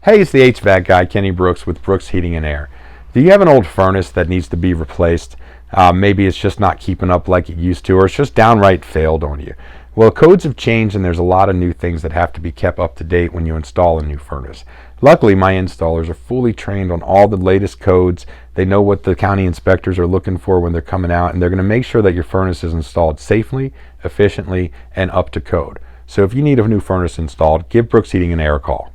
Hey, it's the HVAC guy, Kenny Brooks with Brooks Heating and Air. Do you have an old furnace that needs to be replaced? Maybe it's just not keeping up like it used to, or it's just downright failed on you. Well, codes have changed and there's a lot of new things that have to be kept up to date when you install a new furnace. Luckily, my installers are fully trained on all the latest codes. They know what the county inspectors are looking for when they're coming out, and they're going to make sure that your furnace is installed safely, efficiently, and up to code. So if you need a new furnace installed, give Brooks Heating and Air a call.